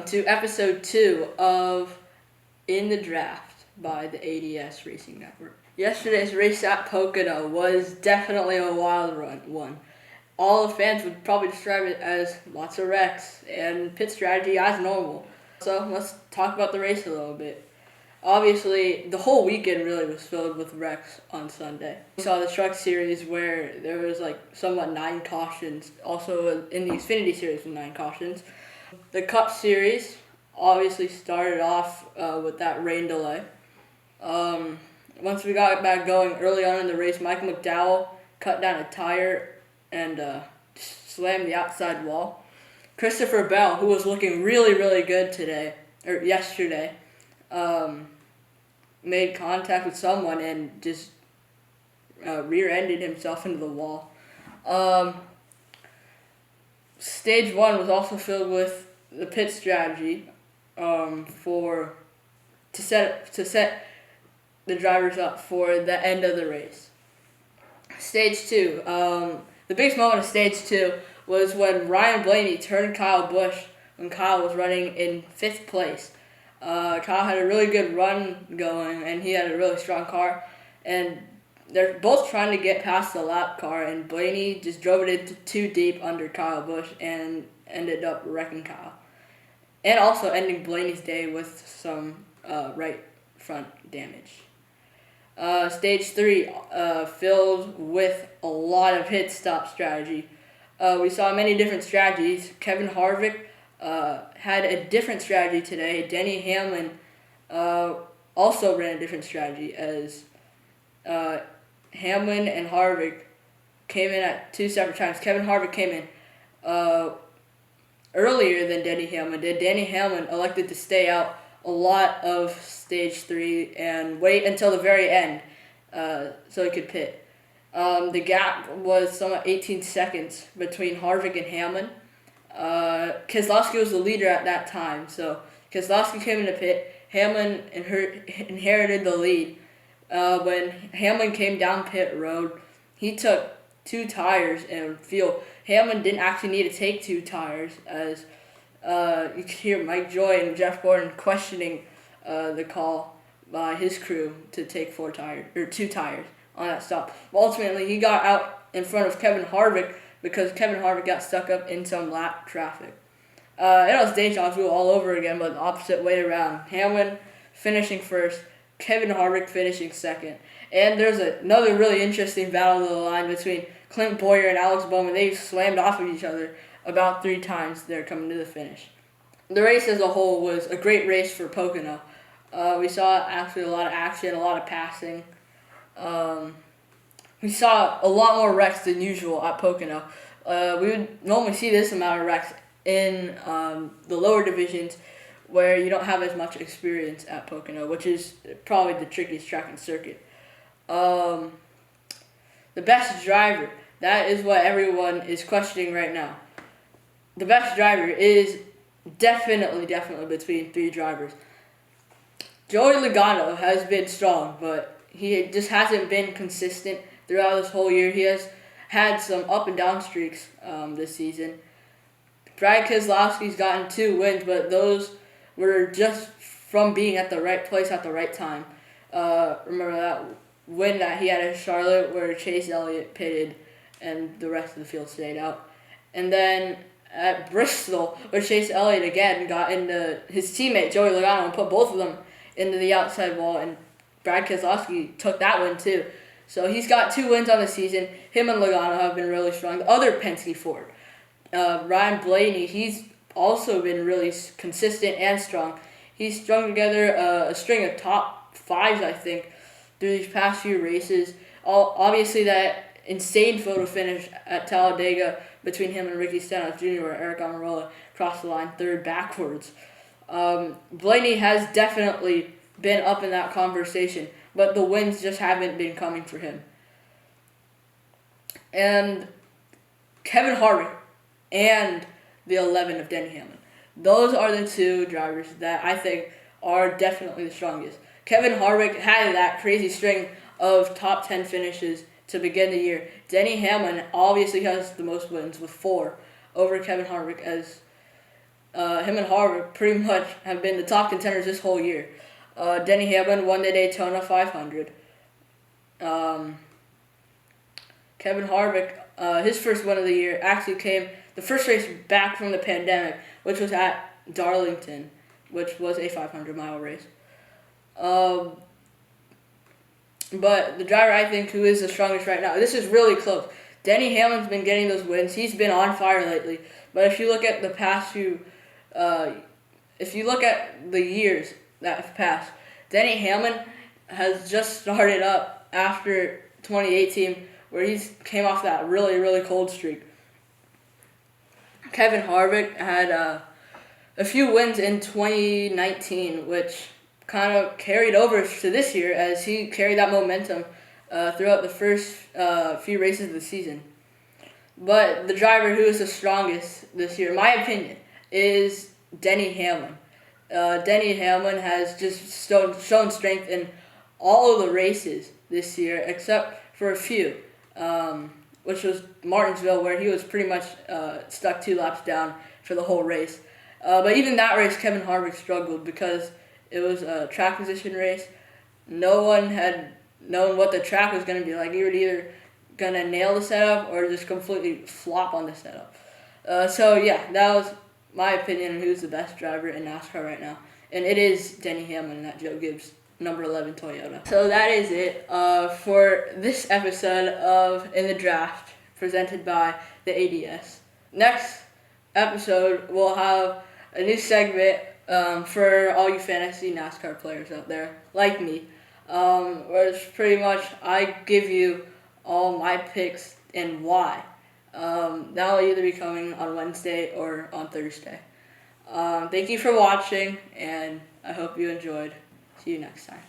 to episode 2 of In the Draft by the ADS Racing Network. Yesterday's race at Pocono was definitely a wild one. All the fans would probably describe it as lots of wrecks and pit strategy as normal. So let's talk about the race a little bit. Obviously, the whole weekend really was filled with wrecks on Sunday. We saw the Truck Series where there was somewhat 9 cautions. Also in the Xfinity Series with 9 cautions. The Cup Series obviously started off with that rain delay. Once we got back going early on in the race, Michael McDowell cut down a tire and slammed the outside wall. Christopher Bell, who was looking really, really good yesterday, made contact with someone and just rear-ended himself into the wall. Stage 1 was also filled with the pit strategy to set the drivers up for the end of the race. Stage 2. The biggest moment of Stage 2 was when Ryan Blaney turned Kyle Busch when Kyle was running in 5th place. Kyle had a really good run going, and he had a really strong car. And they're both trying to get past the lap car, and Blaney just drove it into too deep under Kyle Busch and ended up wrecking Kyle. And also ending Blaney's day with some right front damage. Stage 3 filled with a lot of hit stop strategy. We saw many different strategies. Kevin Harvick had a different strategy today. Denny Hamlin also ran a different strategy as Hamlin and Harvick came in at 2 separate times. Kevin Harvick came in earlier than Denny Hamlin did. Denny Hamlin elected to stay out a lot of Stage 3 and wait until the very end so he could pit. The gap was somewhat 18 seconds between Harvick and Hamlin. Keselowski was the leader at that time, so Keselowski came into pit. Hamlin inherited the lead. When Hamlin came down pit road, he took 2 tires and fuel. Hamlin didn't actually need to take 2 tires, as you could hear Mike Joy and Jeff Gordon questioning the call by his crew to take 2 tires on that stop. But ultimately, he got out in front of Kevin Harvick because Kevin Harvick got stuck up in some lap traffic. It was deja vu all over again, but the opposite way around. Hamlin finishing first, Kevin Harvick finishing second. And there's another really interesting battle of the line between Clint Boyer and Alex Bowman. They slammed off of each other about 3 times there coming to the finish. The race as a whole was a great race for Pocono. We saw actually a lot of action, a lot of passing. We saw a lot more wrecks than usual at Pocono. We would normally see this amount of wrecks in the lower divisions where you don't have as much experience at Pocono, which is probably the trickiest track in the circuit. The best driver, that is what everyone is questioning right now. The best driver is definitely between 3 drivers. Joey Logano has been strong, but he just hasn't been consistent throughout this whole year. He has had some up and down streaks this season. Brad Keselowski's gotten 2 wins, but those were just from being at the right place at the right time. Remember that win that he had in Charlotte where Chase Elliott pitted and the rest of the field stayed out. And then at Bristol, where Chase Elliott again got into his teammate Joey Logano and put both of them into the outside wall, and Brad Keselowski took that one too. So he's got 2 wins on the season. Him and Logano have been really strong. The other Penske Ford, Ryan Blaney, he's also been really consistent and strong. He's strung together a string of top 5s, I think, through these past few races. Obviously, that insane photo finish at Talladega between him and Ricky Stenhouse Jr., where Eric Almirola crossed the line 3rd backwards. Blaney has definitely been up in that conversation, but the wins just haven't been coming for him. And Kevin Harvick and the 11 of Denny Hamlin. Those are the 2 drivers that I think are definitely the strongest. Kevin Harvick had that crazy string of top 10 finishes to begin the year. Denny Hamlin obviously has the most wins with 4 over Kevin Harvick, as him and Harvick pretty much have been the top contenders this whole year. Denny Hamlin won the Daytona 500. Kevin Harvick, his first win of the year actually came the first race back from the pandemic, which was at Darlington, which was a 500-mile race. But the driver I think who is the strongest right now, this is really close. Denny Hamlin's been getting those wins. He's been on fire lately. But if you look at the past few, if you look at the years that have passed, Denny Hamlin has just started up after 2018, where he came off that really, really cold streak. Kevin Harvick had a few wins in 2019, which kind of carried over to this year as he carried that momentum throughout the first few races of the season. But the driver who is the strongest this year, in my opinion, is Denny Hamlin. Denny Hamlin has just shown strength in all of the races this year, except for a few, which was Martinsville, where he was pretty much stuck 2 laps down for the whole race. But even that race, Kevin Harvick struggled because it was a track position race. No one had known what the track was going to be like. You were either going to nail the setup or just completely flop on the setup. So, yeah, that was my opinion on who's the best driver in NASCAR right now. And it is Denny Hamlin, that Joe Gibbs number 11 Toyota. So that is it for this episode of In the Draft, presented by the ADS. Next episode, we'll have a new segment for all you fantasy NASCAR players out there, like me, where it's pretty much I give you all my picks and why. That'll either be coming on Wednesday or on Thursday. Thank you for watching, and I hope you enjoyed. See you next time.